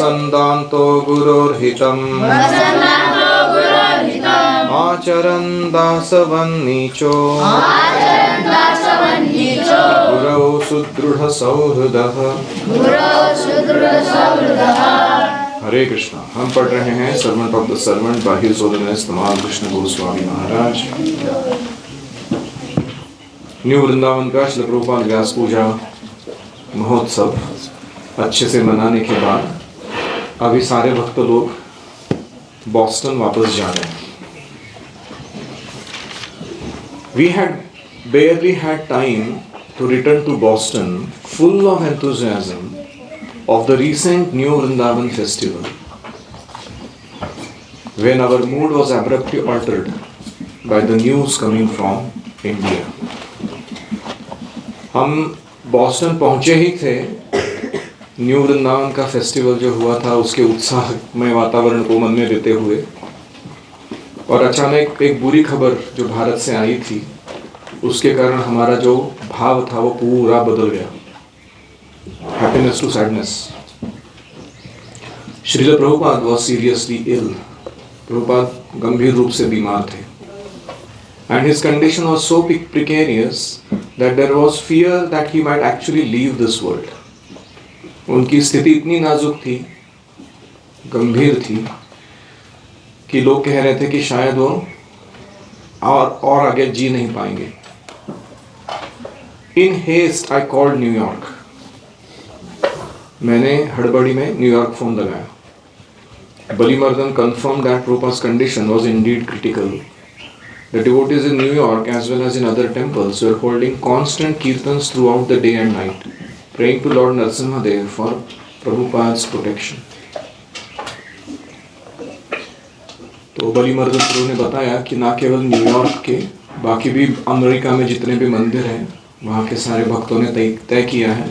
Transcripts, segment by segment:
वसन्दान्तो गुरोर्हितम् आचरन् दासवन्नीचो गुरौ सुदृढसौहृदः। हरे कृष्णा। हम पढ़ रहे हैं servant of the servant by his holiness Tamal Krishna Goswami Maharaj. New Vrindavan का श्री प्रभुपाद व्यास पूजा महोत्सव अच्छे से मनाने के बाद अभी सारे भक्त लोग बॉस्टन वापस जा रहे हैं। We had barely had time to return to Boston full of enthusiasm of the recent New Vrindavan festival, when our mood was abruptly altered by the news coming from India. हम Boston पहुंचे ही थे, new Vrindavan का festival जो हुआ था उसके उत्साहमय वातावरण को मन में लेते हुए, और अचानक एक बुरी खबर जो भारत से आई थी उसके कारण हमारा जो भाव था वो पूरा बदल गया। Happiness to sadness. Srila Prabhupada was seriously ill. Prabhupada गंभीर रूप से बीमार थे and his condition was so precarious that there was fear that he might actually leave this world. उनकी स्थिति इतनी नाजुक थी, गंभीर थी कि लोग कह रहे थे कि शायद वो और आगे जी नहीं पाएंगे। In haste I called New York. मैंने हड़बड़ी में न्यूयॉर्क फोन लगाया। बलीमर्दन confirmed that Prabhupada's condition was indeed critical. The devotees in New York as well as in other temples were holding constant kirtans throughout the day and night, praying to Lord Narasimhadev for Prabhupada's protection. तो बलीमर्दन प्रभु ने बताया कि ना केवल New York के, बाकी भी America में जितने भी मंदिर हैं वहाँ के सारे भक्तों ने तय किया है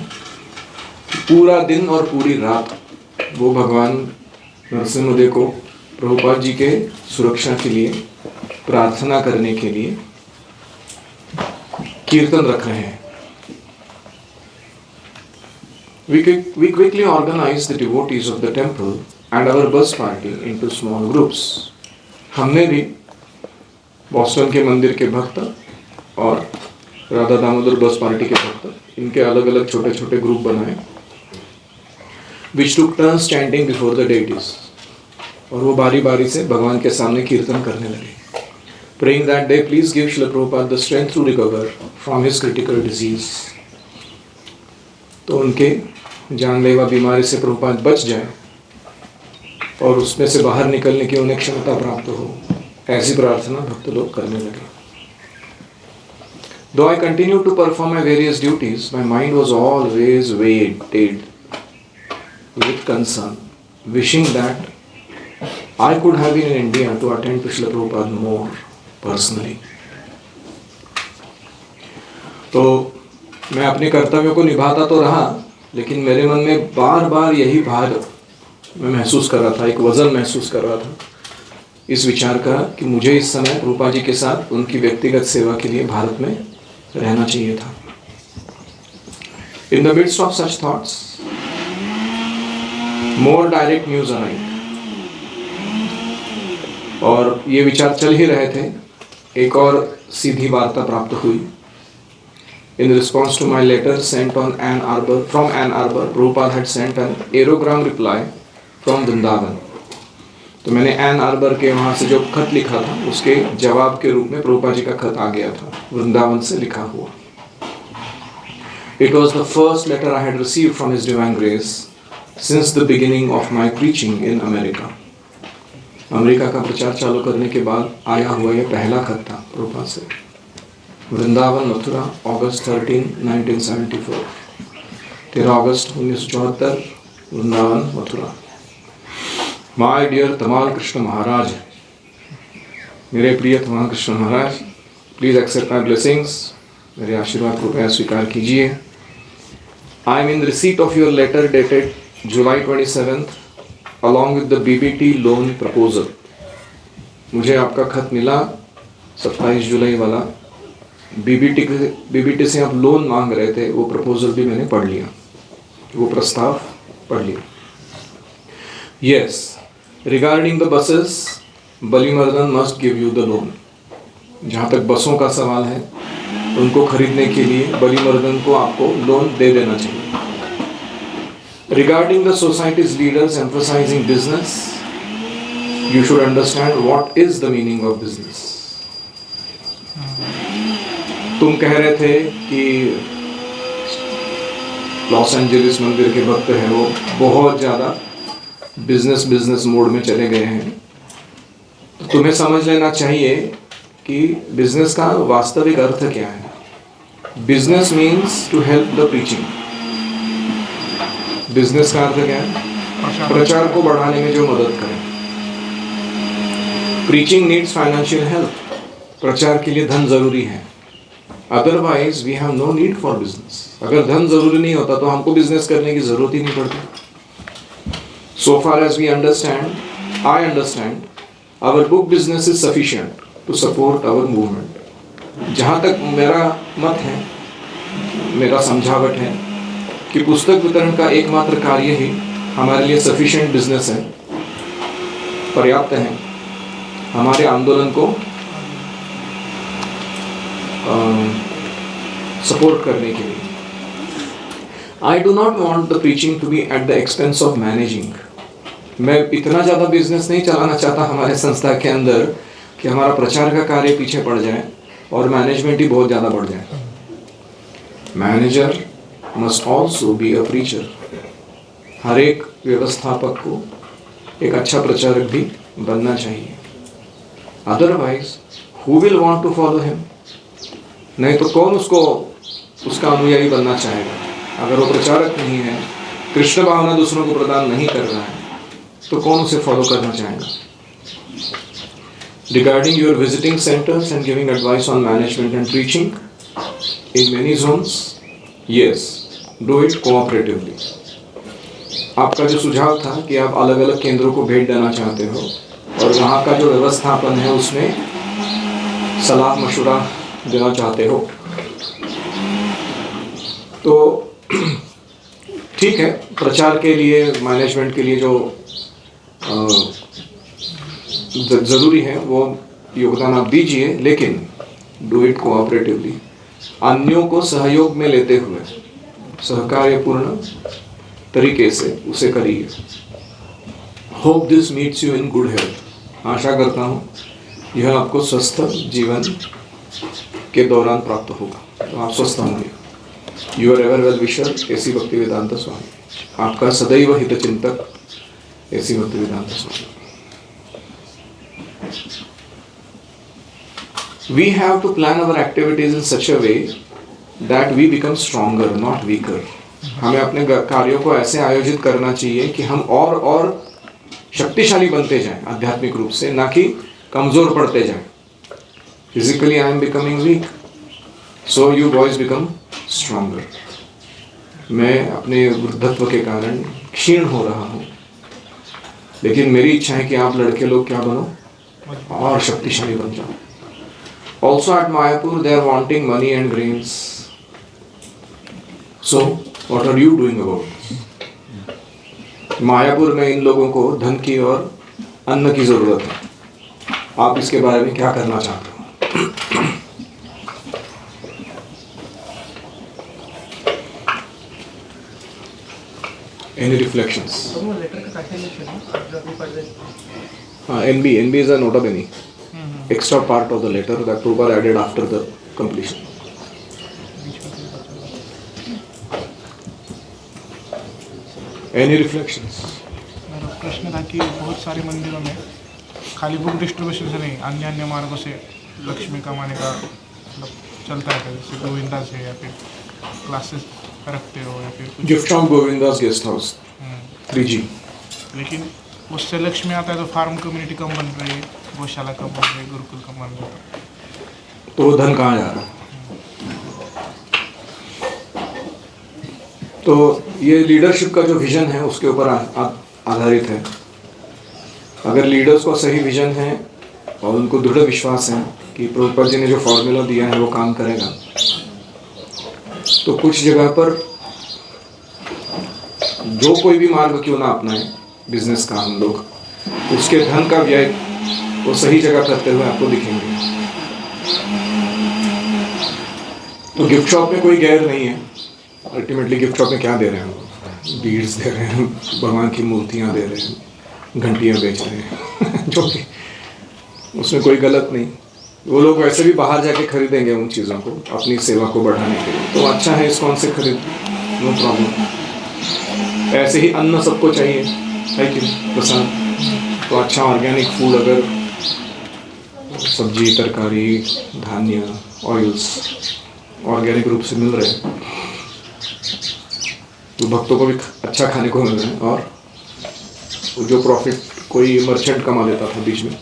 कि पूरा दिन और पूरी रात वो भगवान नरसिम्हदेव को प्रभुपाद जी के सुरक्षा के लिए प्रार्थना करने के लिए कीर्तन रख रहे हैं। We quickly organized the devotees of the temple and our bus party into small groups. हमने भी बॉस्टन के मंदिर के भक्त और राधा दामोदर बस पार्टी के भक्त, इनके अलग अलग छोटे छोटे ग्रुप बनाए, which took turns chanting before the deities. और वो बारी बारी से भगवान के सामने कीर्तन करने लगे, praying that they please give Srila Prabhupada the strength to recover from his critical disease. तो उनके जानलेवा बीमारी से प्रभुपाद बच जाए और उसमें से बाहर निकलने की उन्हें क्षमता प्राप्त हो, ऐसी प्रार्थना भक्त लोग करने लगे। Though I continued to perform my various duties, my mind was always weighted with concern, wishing that I could have been in India to attend to Srila Prabhupada more personally. तो मैं अपने कर्तव्यों को निभाता तो रहा, लेकिन मेरे मन में बार बार यही भार मैं महसूस कर रहा था, एक वजन महसूस कर रहा था इस विचार का कि मुझे इस समय प्रभुपाद जी के साथ उनकी व्यक्तिगत सेवा के लिए भारत में रहना चाहिए था। In the midst of such thoughts, more direct news arrived. और ये विचार चल ही रहे थे, एक और सीधी वार्ता प्राप्त हुई। In response to my letter sent on Ann Arbor, from Ann Arbor, Prabhupada had sent an aerogram reply from Vrindavan. तो मैंने एन आर्बर के वहाँ से जो खत लिखा था उसके जवाब के रूप में प्रभुपाद जी का खत आ गया था, वृंदावन से लिखा हुआ। It was the first letter I had received from His Divine Grace since the beginning of my preaching in America. America का प्रचार चालू करने के बाद आया हुआ यह पहला खत था प्रभुपाद से। वृंदावन मथुरा, अगस्त 13, 1974। 13 अगस्त 1974, वृंदावन मथुरा। My dear तमाल कृष्ण महाराज, मेरे प्रिय Tamal Krishna Maharaj, please accept my blessings. मेरे आशीर्वाद कृपया स्वीकार कीजिए। I am in receipt of your letter dated July 27th along with the BBT loan proposal. मुझे आपका खत मिला 27 जुलाई वाला। बीबीटी से आप लोन मांग रहे थे, वो प्रपोजल भी मैंने पढ़ लिया, वो प्रस्ताव पढ़ लिया। Yes, regarding the buses, बलीमर्दन must give you the loan. जहाँ तक बसों का सवाल है, उनको खरीदने के लिए बलीमर्दन को आपको लोन दे देना चाहिए. Regarding the society's leaders emphasizing business, you should understand what is the meaning of business. तुम कह रहे थे कि लॉस एंजलिस मंदिर के भक्त हैं वो बहुत ज़्यादा बिजनेस मोड में चले गए हैं. तो तुम्हें समझ लेना चाहिए कि बिजनेस का वास्तविक अर्थ क्या है. Business means to help the preaching. Business का अर्थ क्या है? प्रचार को बढ़ाने में जो मदद करे. Preaching needs financial help. प्रचार के लिए धन जरूरी है. Otherwise we have no need for business. अगर धन जरूरी नहीं होता तो हमको बिजनेस करने की जरूरत ही नहीं पड़ती. So far as we understand, I understand, our book business is sufficient to support our movement. जहाँ तक मेरा मत है, मेरा समझावट है कि पुस्तक वितरण का एकमात्र कार्य ही हमारे लिए सफिशिएंट बिजनेस है, पर्याप्त है हमारे आंदोलन को सपोर्ट करने के लिए. I do not want the preaching to be at the expense of managing. मैं इतना ज़्यादा बिजनेस नहीं चलाना चाहता हमारे संस्था के अंदर कि हमारा प्रचार का कार्य पीछे पड़ जाए और मैनेजमेंट ही बहुत ज़्यादा बढ़ जाए. Manager must also be a preacher. हर एक व्यवस्थापक को एक अच्छा प्रचारक भी बनना चाहिए. Otherwise who will want to follow him? नहीं तो कौन उसका अनुयायी बनना चाहेगा? अगर वो प्रचारक नहीं है, कृष्ण भावना दूसरों को प्रदान नहीं कर रहा है, तो कौन उसे फॉलो करना चाहेगा? Regarding your visiting centers and giving advice on management and preaching in many zones, yes, do it cooperatively. आपका जो सुझाव था कि आप अलग अलग केंद्रों को भेंट देना चाहते हो और वहाँ का जो व्यवस्थापन है उसमें सलाह मशुरा देना चाहते हो, तो ठीक है. प्रचार के लिए, मैनेजमेंट के लिए जो ज़रूरी है वो योगदान आप दीजिए, लेकिन डू इट कोऑपरेटिवली. अन्यों को सहयोग में लेते हुए सहकार्यपूर्ण तरीके से उसे करिए. Hope this meets you in good health. आशा करता हूँ यह आपको स्वस्थ जीवन के दौरान प्राप्त होगा, तो आप स्वस्थ होंगे. Your ever well wisher A C Bhaktivedanta Swami. आपका सदैव हितचिंतक A C Bhaktivedanta Swami. We have to plan our activities in such a way that we become stronger, not weaker. हमें अपने कार्यों को ऐसे आयोजित करना चाहिए कि हम और शक्तिशाली बनते जाएं आध्यात्मिक रूप से, ना कि कमजोर पड़ते जाएं. Physically I am becoming weak, so you boys become stronger. मैं अपने वृद्धत्व के कारण क्षीण हो रहा हूँ, लेकिन मेरी इच्छा है कि आप लड़के लोग क्या बनो और शक्तिशाली बन जाओ. Also at Mayapur they are wanting money and grains. So what are you doing about it? Mayapur में इन लोगों को धन की और अन्न की जरूरत है. आप इसके बारे में क्या करना चाहते हो? Any reflections? NB is a nota bene. Extra part of the letter that Prabhupada added after the completion. Any reflections? मेरा प्रश्न था कि बहुत सारे मंदिरों में खाली बुक डिस्ट्रीब्यूशन से नहीं, अन्य अन्य मार्गों से लक्ष्मी कमाने का मतलब चलता है. जैसे गोविंदा से या फिर क्लासेस रखते हो या फिर कुछ. Gift from Govindas guest house 3G. लेकिन उससे लक्ष्मी आता है तो फार्म कम्युनिटी कम बन रही है, गौशाला कम बन रही है, गुरुकुल कम बन रहा है, तो वो धन कहाँ जा रहा है? तो ये लीडरशिप का जो विजन है उसके ऊपर आधारित है. अगर लीडर्स को सही विजन है और उनको दृढ़ विश्वास है कि प्रभुपाद जी ने जो फॉर्मूला दिया है वो काम करेगा, तो कुछ जगह पर जो कोई भी मार्ग क्यों ना अपनाए बिजनेस का हम लोग, उसके धन का व्यय वो सही जगह करते हुए आपको दिखेंगे। तो गिफ्ट शॉप में कोई गैर नहीं है। अल्टीमेटली गिफ्ट शॉप में क्या दे रहे हैं हम लोग? बीड्स दे रहे हैं, भगवान की मूर्तियाँ दे रहे हैं, घंटियाँ बेच रहे हैं जो कि उसमें कोई गलत नहीं। वो लोग वैसे भी बाहर जाके खरीदेंगे उन चीज़ों को अपनी सेवा को बढ़ाने के लिए, तो अच्छा है इसको उनसे खरीद, नो प्रॉब्लम। ऐसे ही अन्न सबको चाहिए है कि प्रसाद, तो अच्छा ऑर्गेनिक फूड अगर सब्जी, तरकारी, धान्य, ऑयल्स ऑर्गेनिक रूप से मिल रहे हैं तो भक्तों को भी अच्छा खाने को मिल रहा है, और जो प्रॉफिट कोई मर्चेंट कमा लेता था बीच में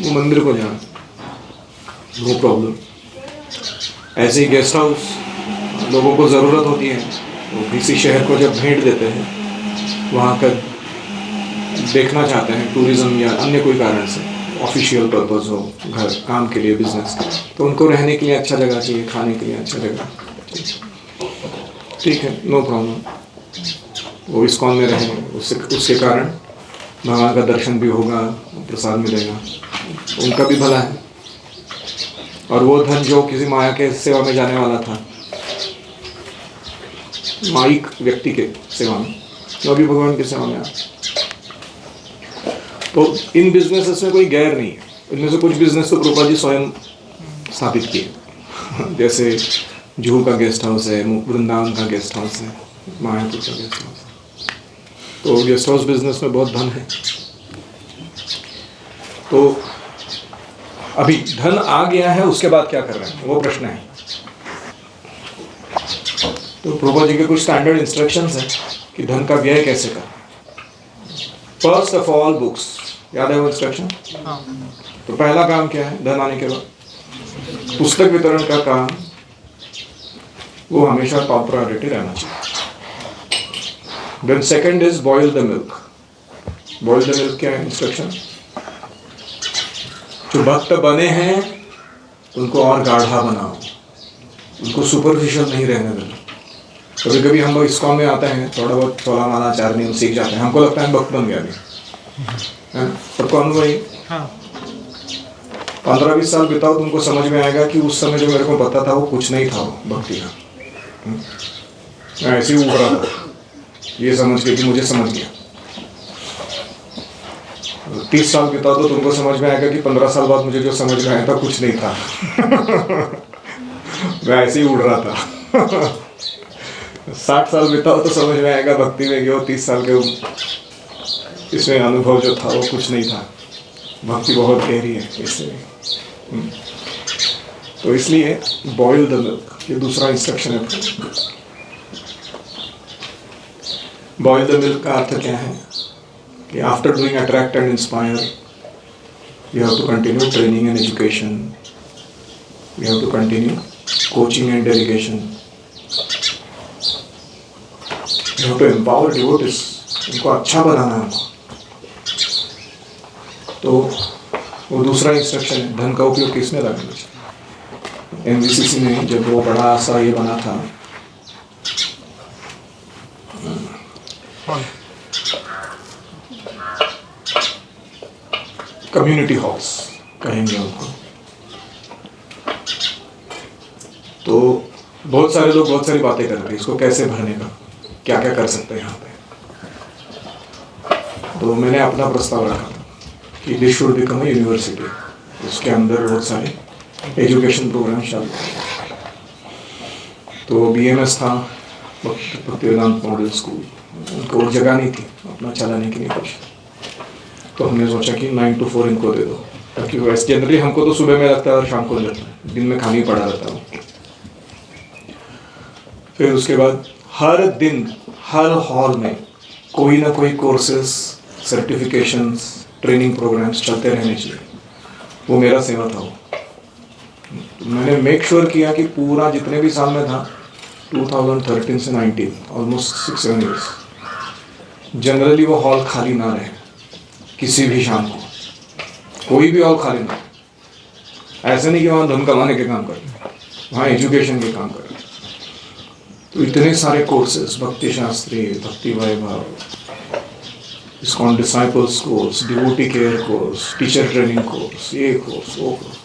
वो मंदिर को जा रहा है, नो प्रॉब्लम। ऐसे ही गेस्ट हाउस लोगों को ज़रूरत होती है, वो किसी शहर को जब भेंट देते हैं, वहाँ का देखना चाहते हैं टूरिज़्म या अन्य कोई कारण से, ऑफिशियल पर्पस हो, घर काम के लिए, बिजनेस, तो उनको रहने के लिए अच्छा जगह चाहिए, खाने के लिए अच्छा जगह, ठीक है, नो प्रॉब्लम। वो इस्कॉन में रहेंगे, उसके कारण भगवान का दर्शन भी होगा, प्रसाद मिलेगा, उनका भी भला है। और वो धन जो किसी माया के सेवा में जाने वाला था, माइक व्यक्ति के सेवा में, वो भी भगवान की सेवा में आ। तो इन बिजनेसेस में कोई गैर नहीं है। इनमें से कुछ बिजनेस तो प्रभुपाद जी स्वयं स्थापित किए, जैसे जुहू का गेस्ट हाउस है, वृंदावन का गेस्ट हाउस है, मायापुर का गेस्ट हाउस है। तो गेस्ट हाउस बिजनेस में बहुत धन है। तो अभी धन आ गया है, उसके बाद क्या कर रहे हैं वो प्रश्न है। तो प्रभुपाद जी के कुछ स्टैंडर्ड इंस्ट्रक्शंस हैं कि धन का व्यय कैसे करें। फर्स्ट ऑफ ऑल बुक्स, याद है वो इंस्ट्रक्शन? तो पहला काम क्या है धन आने के बाद? पुस्तक वितरण का काम वो हमेशा टॉप प्रायोरिटी रहना चाहिए। Then second is boil the milk. Boil the milk क्या है इंस्ट्रक्शन? जो भक्त बने हैं उनको और गाढ़ा बनाओ, उनको सुपरफिशियल नहीं रहने देना। कभी कभी हम लोग इस्कॉन में आते हैं, थोड़ा बहुत छोला माला चारनी सीख जाते हैं, हमको लगता है भक्त बन गया अभी, सबको अनुभव है। 15-20 साल बिताओ, तुमको समझ में आएगा कि उस समय जो मेरे को पता था वो कुछ नहीं था, वो भक्ति का। मैं ऐसे ही उभरा था ये समझ के कि मुझे समझ गया। 30 साल बिताओ तो तुमको समझ में आएगा कि 15 साल बाद मुझे जो समझ में आया था कुछ नहीं था मैं ऐसे ही उड़ रहा था 60 साल बिताओ तो समझ में आएगा भक्ति में कि वो 30 साल के इसमें अनुभव जो था वो कुछ नहीं था, भक्ति बहुत गहरी है इसलिए। तो इसलिए बॉयल द मिल्क, ये दूसरा इंस्ट्रक्शन है। बॉयल द मिल्क का अर्थ क्या है कि after doing attract and inspire you have to continue training and education, you have to continue coaching and delegation, you have to empower devotees, उनको अच्छा बनाना है। तो वो दूसरा इंस्ट्रक्शन है धन का उपयोग किसमें लगाना चाहिए। एमवीसीसी में जब वो बड़ा सा ये बना था कम्युनिटी हॉल्स कहेंगे उनको, तो बहुत सारे लोग बहुत सारी बातें कर रहे हैं इसको कैसे भरने का, क्या क्या कर सकते हैं यहाँ पे। तो मैंने अपना प्रस्ताव रखा था कि this should become a university, उसके अंदर बहुत सारे एजुकेशन प्रोग्राम चालू। तो BMS था, भक्तिवेदांत मॉडल स्कूल, उनको और जगह नहीं थी अपना चलाने के लिए कुछ, तो हमने सोचा कि 9 to 4 इनको दे दो, ताकि वैसे जनरली हमको तो सुबह में लगता है और शाम को लगता है, दिन में खाली पड़ा रहता हूँ। फिर उसके बाद हर दिन हर हॉल में कोई ना कोई कोर्सेस, सर्टिफिकेशंस, ट्रेनिंग प्रोग्राम्स चलते रहने चाहिए, वो मेरा सेवा था। वो तो मैंने मेक श्योर किया कि पूरा जितने भी साल में था 2013 से 19 ऑलमोस्ट 6-7 ईयर्स जनरली वो हॉल खाली ना रहे, किसी भी शाम को कोई भी हॉल खाली ना रहे। ऐसे नहीं कि वहाँ धन कमाने के काम करें, वहाँ एजुकेशन के काम करें। तो इतने सारे कोर्सेज, भक्ति शास्त्री, भक्ति वैभव, ISKCON disciples course, devotee care course, teacher training course, ये कोर्स वो कोर्स,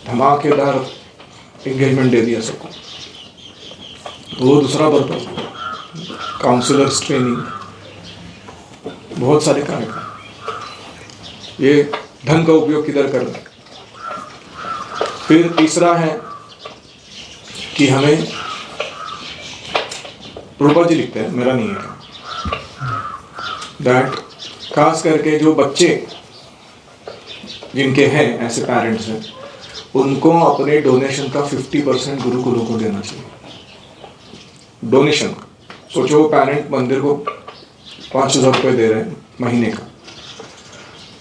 धमाकेदार एंगेजमेंट दे दिया सबको। वो दूसरा पर्पज, काउंसलर्स ट्रेनिंग, बहुत सारे कार्यक्रम। ये धन का उपयोग किधर करना। फिर तीसरा है कि हमें, प्रभुपाद जी लिखते हैं, मेरा नहीं है, दैट खास करके जो बच्चे जिनके हैं, ऐसे पेरेंट्स हैं, उनको अपने डोनेशन का 50% गुरुकुलों को देना चाहिए। डोनेशन, सोचो पेरेंट मंदिर को 5,000 रुपये दे रहे हैं महीने का,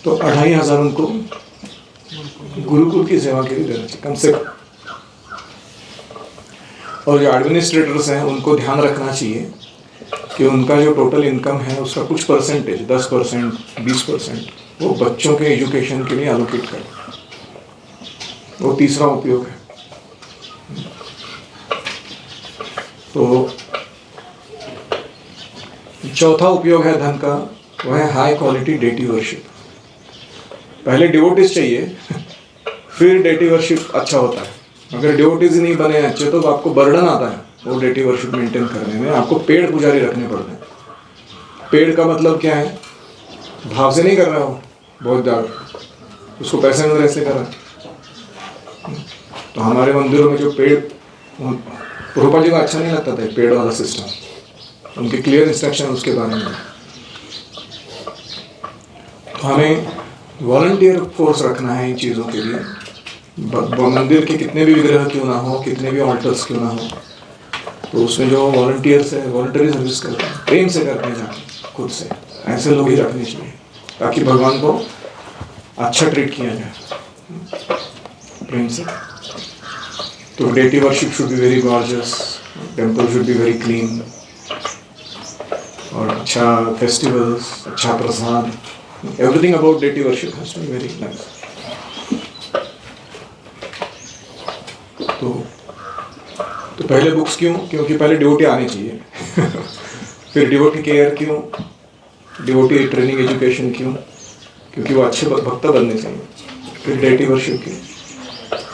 तो 2,500 उनको गुरुकुल की सेवा के लिए देना चाहिए कम से कम। और जो एडमिनिस्ट्रेटर्स हैं उनको ध्यान रखना चाहिए कि उनका जो टोटल इनकम है उसका कुछ परसेंटेज, 10%, 20%, वो बच्चों के एजुकेशन के लिए एलोकेट करें। वो तीसरा उपयोग है। तो चौथा उपयोग है धन का, वह है हाई क्वालिटी डेटी वर्शिप। पहले डिवोटीज चाहिए, फिर डेटी वर्शिप अच्छा होता है। अगर डिवोटीज ही नहीं बने अच्छे तो आपको बर्डन आता है वो डेटी वर्शिप मेंटेन करने में। आपको पेड़ पुजारी रखने पड़ते हैं। पेड़ का मतलब क्या है, भाव से नहीं कर रहा हो बहुत ज़्यादा, उसको पैसे में ऐसे कर रहा है। तो हमारे मंदिरों में जो पेड़, प्रभुपाद जी को अच्छा नहीं लगता था पेड़ वाला सिस्टम, उनके क्लियर इंस्ट्रक्शन उसके बारे में। तो हमें वॉलंटियर फोर्स रखना है इन चीज़ों के लिए। मंदिर के कितने भी विग्रह क्यों ना हो, कितने भी ऑल्टर्स क्यों ना हो, तो उसमें जो वॉलंटियर्स है, वॉलंटरी सर्विस करते हैं, प्रेम से करते हैं जाके खुद से, ऐसे लोग ही रखने चाहिए ताकि भगवान को अच्छा ट्रीट किया जाए प्रेम से। तो deity worship should be very gorgeous, temple should be very clean, और अच्छा फेस्टिवल्स, अच्छा prasad, everything about deity worship has to be very nice. तो पहले बुक्स क्यों? क्योंकि पहले डिवोटी आने चाहिए फिर डिवोटी केयर क्यों? डिवोटी ट्रेनिंग एजुकेशन क्यों? क्योंकि वो अच्छे भक्त बनने चाहिए। फिर डेटी वर्शिप क्यों?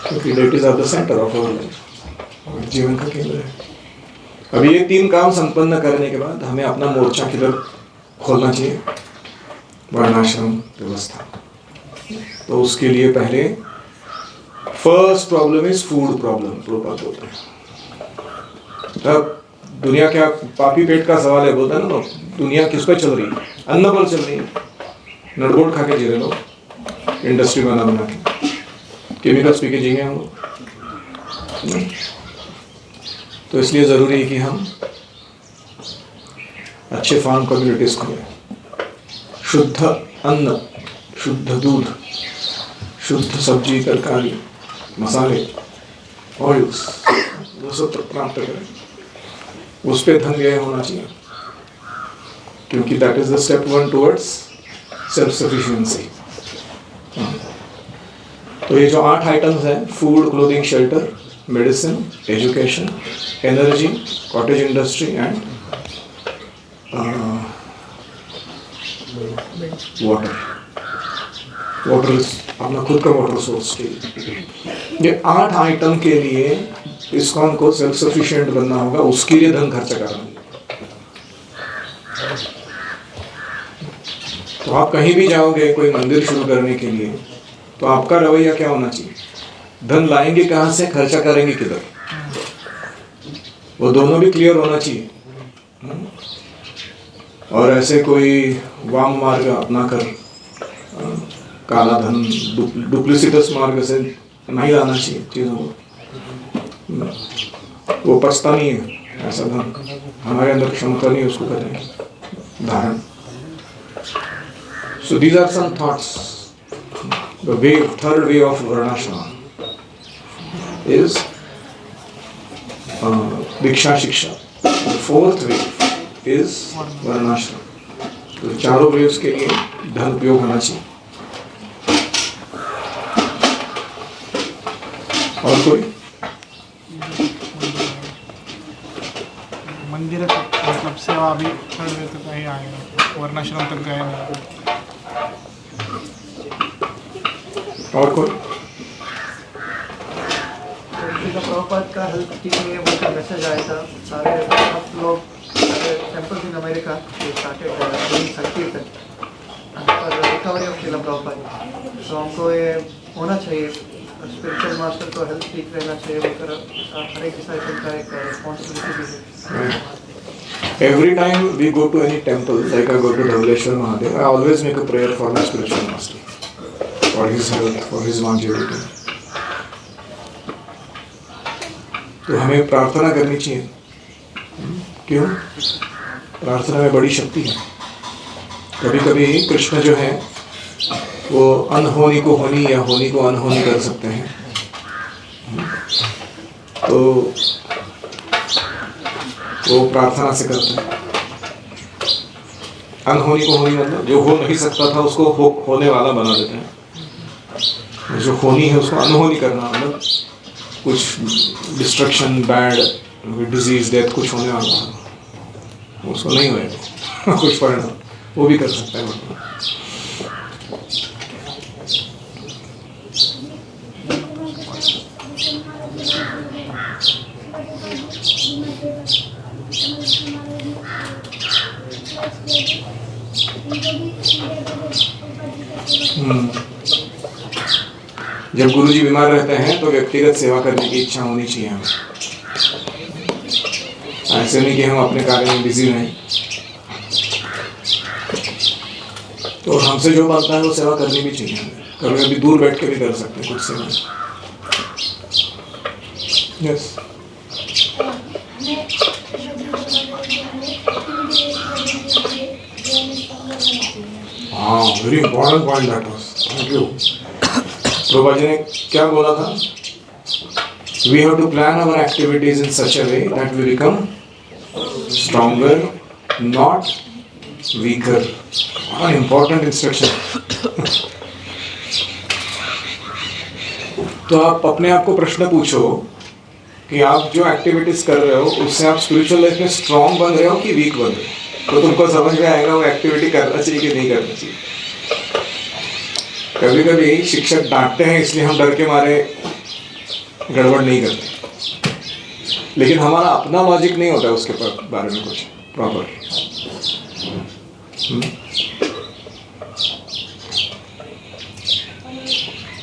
क्योंकि deities are the centre of our life, जीवन का केंद्र है। अब ये 3 काम संपन्न करने के बाद हमें अपना मोर्चा किधर खोलना चाहिए? वर्णाश्रम व्यवस्था। तो उसके लिए पहले first problem is food problem, Prabhupada बोलते हैं। अब दुनिया क्या पापी पेट का सवाल है, बोलता है ना, दुनिया किस पे चल रही है? अन्न पर चल रही है। नटबोल्ट खा के जी रहे लोग, इंडस्ट्री बना बना के, केमिकल्स पी के जीएंगे हम लोग। तो इसलिए ज़रूरी है कि हम अच्छे फार्म कम्युनिटीज़ खोलें, शुद्ध अन्न, शुद्ध दूध, शुद्ध सब्जी, तरकारी, मसाले, ऑयल्स, वो सब प्राप्त करें। उस पर धन व्यय होना चाहिए, क्योंकि that is the step 1 towards self sufficiency. तो ये जो 8 आइटम्स हैं, food, clothing, shelter, medicine, education, energy, cottage industry and water. Water अपना खुद का वाटर सोर्स चाहिए। ये 8 आइटम के लिए ISKCON को सेल्फ सफिशिएंट बनना होगा, उसके लिए धन खर्चा करना। तो आप कहीं भी जाओगे कोई मंदिर शुरू करने के लिए, तो आपका रवैया क्या होना चाहिए? धन लाएंगे कहाँ से, खर्चा करेंगे किधर? वो दोनों भी क्लियर होना चाहिए। और ऐसे कोई वाम मार्ग अपना कर काला धन, डुप्लिसिटस मार्ग से नहीं लाना चाहिए चीज़ों को। वो पछता नहीं है ऐसा धन, हमारे अंदर क्षमता नहीं उसको करने धारण। So these are some thoughts. The way, third way of Varnashrama is Diksha Shiksha. The fourth way is Varnashrama. तो चारों वेव्स के लिए धन उपयोग होना चाहिए। और कोई मंदिर मतलब सेवा भी थर्ड वे तो कहीं आएगा। वर्णाश्रम तक गया नहीं। और कोई? प्रभुपाद का हेल्प टीम में बोलकर मैसेज आया था, सारे सब लोग सारे temples in America started doing sankirtan for recovery of Srila Prabhupada. तो हमको ये होना चाहिए, स्पिरिचुअल मास्टर को हेल्प ठीक रहना चाहिए बोलकर हर एक डिसाइपल का एक रिस्पॉन्सिबिलिटी भी है। Every time we go to any temple, like I go to Dhauleshwar Mahadev, I always make a prayer for my spiritual master, for his health, for his longevity. तो हमें प्रार्थना करनी चाहिए। क्यों? प्रार्थना में बड़ी शक्ति है। कभी कभी कृष्ण जो है वो अनहोनी को होनी या होनी को अनहोनी कर सकते हैं। तो वो प्रार्थना से करते हैं। अनहोनी को होनी मतलब जो हो नहीं सकता था उसको होने वाला बना देते हैं। जो होनी है उसको अनहोनी करना मतलब कुछ डिस्ट्रक्शन, बैड डिजीज, डेथ कुछ होने वाला है उसको नहीं होएगा कुछ परिणाम, वो भी कर सकता है। जब गुरुजी बीमार रहते हैं तो व्यक्तिगत सेवा करने की इच्छा होनी चाहिए हमें। ऐसे नहीं कि हम अपने कार्य में बिजी रहें। तो हमसे जो बनता है वो सेवा करनी भी चाहिए। कभी कभी दूर बैठ के भी कर सकते हैं कुछ सेवा। यस, हाँ, very important point that was. Thank you. Prabhupada ji ने क्या बोला था? We have to plan our activities in such a way that we become stronger, not weaker. What an important instruction. तो आप अपने आप को प्रश्न पूछो कि आप जो एक्टिविटीज कर रहे हो उससे आप स्पिरिचुअल लाइफ में स्ट्रांग बन रहे हो कि वीक बन रहे हो। तो तुमको समझ में आएगा वो एक्टिविटी करना चाहिए कि नहीं करना चाहिए। कभी कभी शिक्षक डांटते हैं इसलिए हम डर के मारे गड़बड़ नहीं करते, लेकिन हमारा अपना लॉजिक नहीं होता है उसके बारे में कुछ प्रॉपर।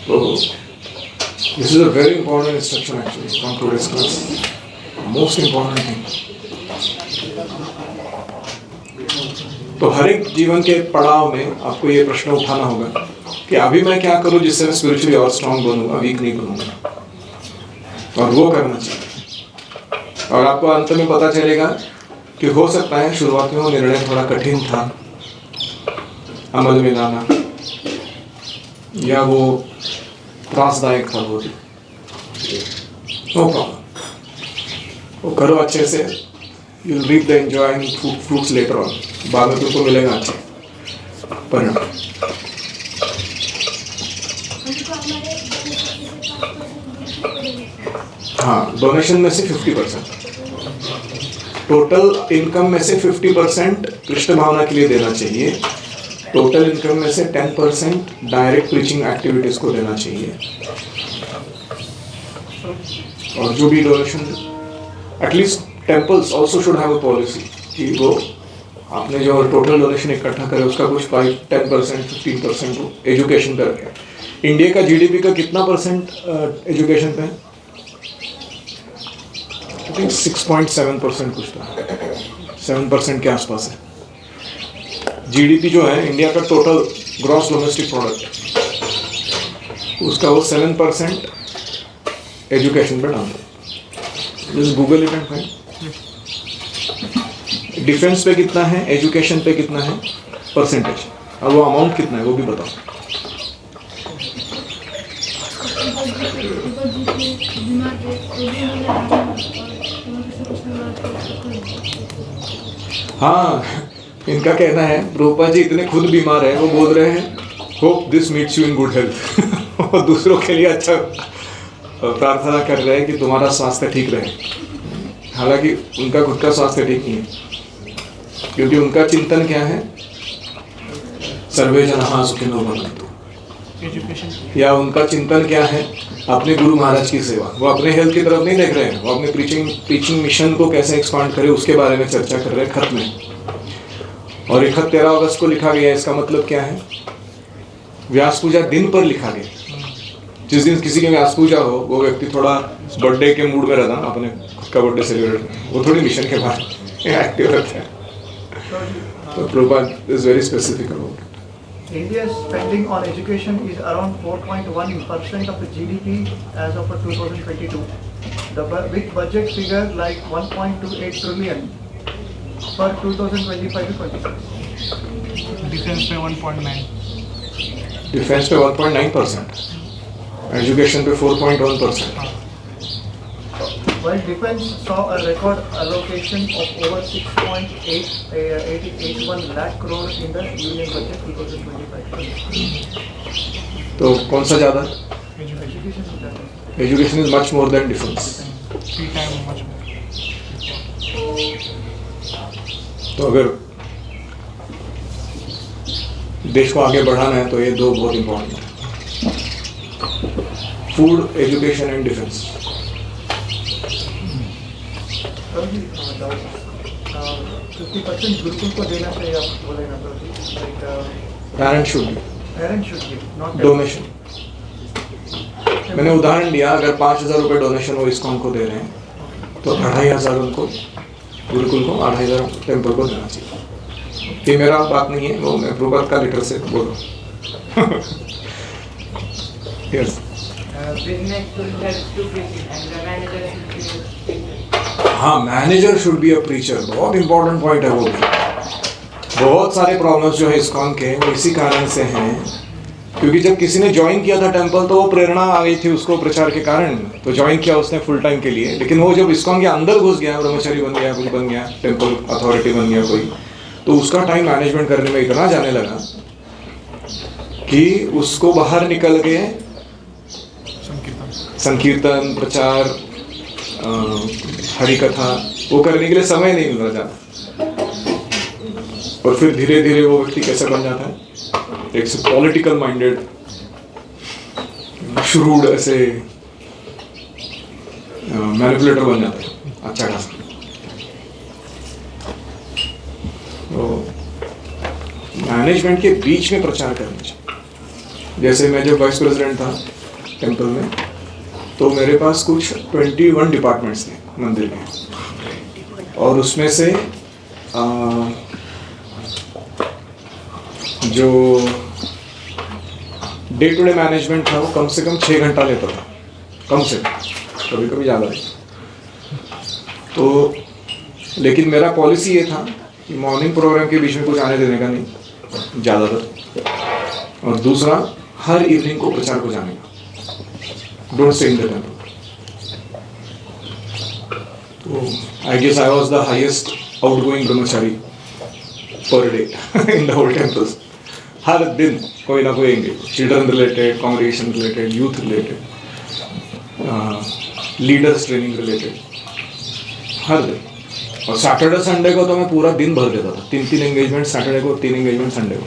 तो this is a very important instruction actually from today's class, most important thing. तो हर एक जीवन के पड़ाव में आपको ये प्रश्न उठाना होगा कि अभी मैं क्या करूं जिससे मैं स्पिरिचुअली और स्ट्रांग बनूंगा, वीक नहीं बनूंगा, और वो करना चाहिए। और आपको अंत में पता चलेगा कि हो सकता है शुरुआत में वो निर्णय थोड़ा कठिन था अमल में लाना, या वो त्रासदायक था बहुत ही। नो प्रॉब्लम, वो करो अच्छे से, you will reap the enjoying fruits later on. बाद में तुमको मिलेगा अच्छे परिणाम। हाँ, डोनेशन में से 50%, टोटल इनकम में से 50% कृष्ण भावना के लिए देना चाहिए। टोटल इनकम में से 10% डायरेक्ट प्रीचिंग एक्टिविटीज को देना चाहिए। और जो भी donation, at least temples also should have a policy कि वो आपने जो टोटल डोनेशन इकट्ठा करे उसका कुछ 5-10%, 15% को एजुकेशन पे रखें। इंडिया का जीडीपी का कितना परसेंट एजुकेशन पे है? आई थिंक 6.7% कुछ था, 7% के आसपास है। जीडीपी जो है इंडिया का टोटल ग्रॉस डोमेस्टिक प्रोडक्ट, उसका वो 7% एजुकेशन पे डालता है। Google it and find. Defence पे कितना है, एजुकेशन पे कितना है परसेंटेज, और वो अमाउंट कितना है वो भी बताओ। हाँ, इनका कहना है प्रभुपाद जी इतने खुद बीमार है, वो बोल रहे हैं hope this meets you in good health. और दूसरों के लिए अच्छा प्रार्थना कर रहे हैं कि तुम्हारा स्वास्थ्य ठीक रहे। हालांकि उनका खुद का स्वास्थ्य ठीक नहीं है, क्योंकि उनका चिंतन क्या है सर्वे जनाः सुखिनो भवन्तु। एजुकेशन या उनका चिंतन क्या है? अपने गुरु महाराज की सेवा। वो अपने हेल्थ की तरफ नहीं देख रहे हैं, वो अपने प्रीचिंग मिशन को कैसे एक्सपांड करे उसके बारे में चर्चा कर रहे हैं खत में। और ये खत 13 अगस्त को लिखा गया है। इसका मतलब क्या है? व्यास पूजा दिन पर लिखा गया। जिस दिन किसी की व्यास पूजा हो वो व्यक्ति थोड़ा बर्थडे के मूड में रहता है, अपने खुद का बर्थडे सेलिब्रेट, वो थोड़ी मिशन के बाद एक्टिव रहता है। तो Prabhupada is very specific about. India's spending on education is around 4.1% of the GDP as of 2022. With budget figure like 1.28 trillion for 2025 to 26. Defence पे 1.9, डिफेंस पे 1.9%, एजुकेशन पे 4.1%। While defense saw a record allocation of over 6.81 lakh crore in the Union Budget 2025. तो कौन सा ज़्यादा? Education is that. Education is much more than defence. 3 times much more. तो अगर देश को आगे बढ़ाना है तो ये दो बहुत इंपॉर्टेंट है, food, education and defence. 50% Gurukul को देना चाहिए, आप बोले ना तो like parents should parents should give not donation. मैंने उदाहरण दिया, अगर 5,000 रुपये डोनेशन वो इस्कॉन को दे रहे हैं तो 2,500 उनको गुरुकुल को, 2,500 टेम्पल को देना चाहिए। ये मेरा बात नहीं है, वो मैं प्रभुपाद का लेटर से बोल रहा हूँ। Yes. Business should help to preach and the manager should be a preacher. हाँ, manager should be a preacher, बहुत इंपॉर्टेंट पॉइंट है वो भी। बहुत सारे प्रॉब्लम्स जो है इस्कॉन के वो इसी कारण से हैं, क्योंकि जब किसी ने ज्वाइन किया था टेंपल तो वो प्रेरणा आ गई थी उसको प्रचार के कारण, तो ज्वाइन किया उसने फुल टाइम के लिए। लेकिन वो जब इस्कॉन के अंदर घुस गया, ब्रह्मचारी बन गया, कुछ बन गया, टेंपल अथॉरिटी बन गया कोई, तो उसका टाइम मैनेजमेंट करने में इतना जाने लगा कि उसको बाहर निकल के संकीर्तन, प्रचार, हरि कथा वो करने के लिए समय नहीं मिल रहा जाता। और फिर धीरे धीरे वो व्यक्ति कैसे बन जाता है, एक पॉलिटिकल माइंडेड, श्रूड, ऐसे मैनिपुलेटर बन जाता है अच्छा खासा। तो मैनेजमेंट के बीच में प्रचार करना चाहिए। जैसे मैं जब वाइस प्रेसिडेंट था टेंपल में, तो मेरे पास कुछ 21 डिपार्टमेंट्स थे मंदिर में, और उसमें से जो डे टू डे मैनेजमेंट था वो कम से कम 6 घंटा लेता था, कम से कम, कभी कभी ज़्यादा। तो लेकिन मेरा पॉलिसी ये था कि मॉर्निंग प्रोग्राम के बीच में कुछ आने देने का नहीं ज़्यादातर, और दूसरा हर इवनिंग को प्रचार को जाने का, don't stay in the temple. तो I guess I was the highest outgoing brahmachari per day in the whole temples. हर दिन कोई ना कोई engage, children related, congregation related, youth related, leaders training related, हर दिन। और सैटरडे संडे को तो मैं पूरा दिन भर देता था, 3 एंगेजमेंट सैटरडे को, 3 एंगेजमेंट संडे को,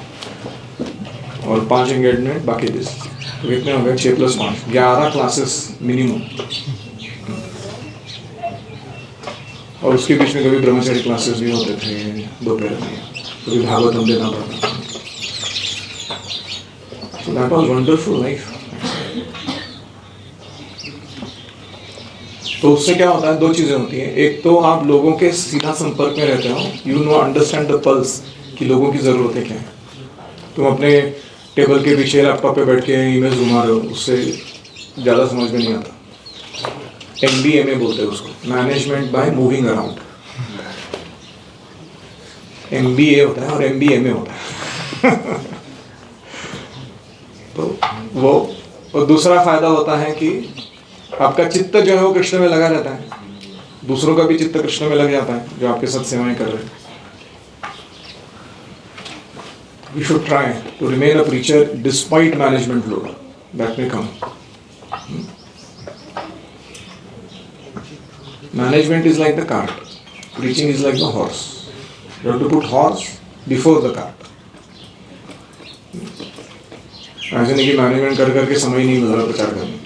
और 5 एंगेजमेंट बाकी दिन। तो कितने हो गए? 6 + 5, 11 क्लासेस मिनिमम। और उसके बीच में कभी ब्रह्मचारी क्लासेस भी होते थे दोपहर में, कभी भागवतम देना पड़ता। So that was wonderful life. तो उससे क्या होता है, 2 चीज़ें होती हैं। एक तो आप लोगों के सीधा संपर्क में रहते हो, you know understand the pulse कि लोगों की ज़रूरतें क्या है। तुम अपने टेबल के पीछे लैपटॉप पे बैठ के ईमेल घुमा रहे हो, उससे ज़्यादा समझ में नहीं आता। MBMA बोलते हैं उसको, management by moving around. MBA होता है और MBMA होता है। तो वो, और दूसरा फायदा होता है कि आपका चित्त जो है वो कृष्ण में लगा रहता है, दूसरों का भी चित्त कृष्ण में लग जाता है जो आपके साथ सेवाएं कर रहे हैं। We should try to remain a preacher despite management load that may come. Management is like the cart, preaching is like the horse. You have to put horse before the cart. ऐसे नहीं कि management कर करके समय नहीं मिल रहा प्रचार करने के लिए।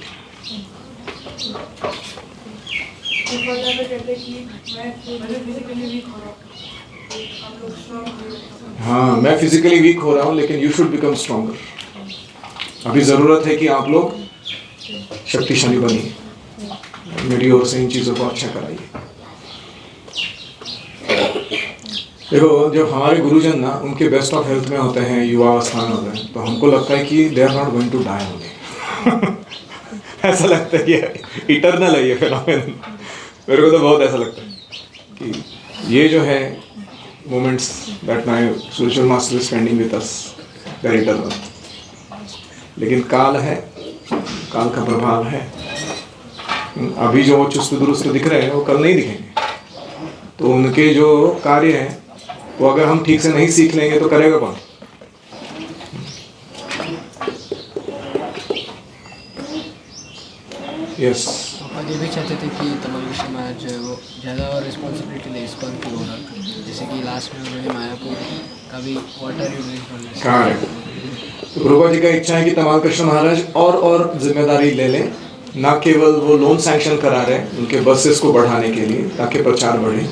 हाँ, मैं फिजिकली वीक हो रहा हूँ लेकिन यू शुड बिकम स्ट्रॉन्गर। अभी ज़रूरत है कि आप लोग शक्तिशाली बनिए। मेरी ओर से इन चीज़ों को अच्छा कराइए। देखो, जब हमारे गुरुजन ना उनके बेस्ट ऑफ हेल्थ में होते हैं, युवावस्था में होते हैं, तो हमको लगता है कि they are not going to die only. ऐसा लगता है कि इटरनल है ये फिनोमेनन। मेरे को तो बहुत ऐसा लगता है कि ये जो है moments that my spiritual master is spending with us, they are eternal. लेकिन काल है, काल का प्रभाव है। अभी जो चुस्त दुरुस्त दिख रहे हैं वो कल नहीं दिखेंगे। तो उनके जो कार्य हैं वो अगर हम ठीक से नहीं सीख लेंगे तो करेगा कौन? यस। और ये भी चाहते थे कि तमाम समाज जो है वो ज़्यादा और रिस्पॉन्सिबिलिटी ले इसको उनकी ओनर, जैसे कि लास्ट में उन्होंने मायापुर का भी वाटर यूनिट कहाँ है? तो प्रभुपा जी का इच्छा है कि तमाल कृष्ण महाराज और जिम्मेदारी ले लें, ना केवल वो लोन सैंक्शन करा रहे हैं उनके बसेस को बढ़ाने के लिए ताकि प्रचार बढ़े।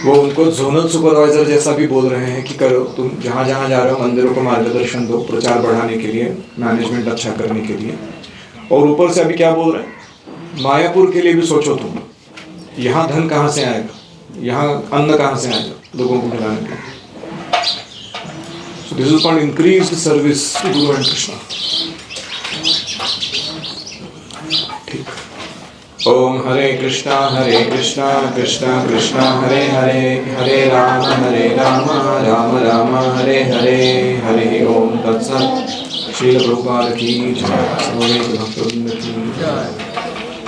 वो उनको जोनल सुपरवाइजर जैसा भी बोल रहे हैं कि करो, तुम जहाँ जहाँ जा रहे हो मंदिरों को मार्गदर्शन दो प्रचार बढ़ाने के लिए, मैनेजमेंट अच्छा करने के लिए। और ऊपर से अभी क्या बोल रहे हैं, मायापुर के लिए भी सोचो तुम, यहाँ धन कहाँ से आएगा, यहाँ अन्न कहाँ से आएगा लोगों को खिलाने के लिए। So this is called increased service to Guru and Krishna. ठीक। ओम हरे कृष्णा कृष्णा कृष्णा हरे हरे, हरे राम राम राम हरे हरे, हरे ओम तत्सत्। श्रील प्रभुपाद की जय।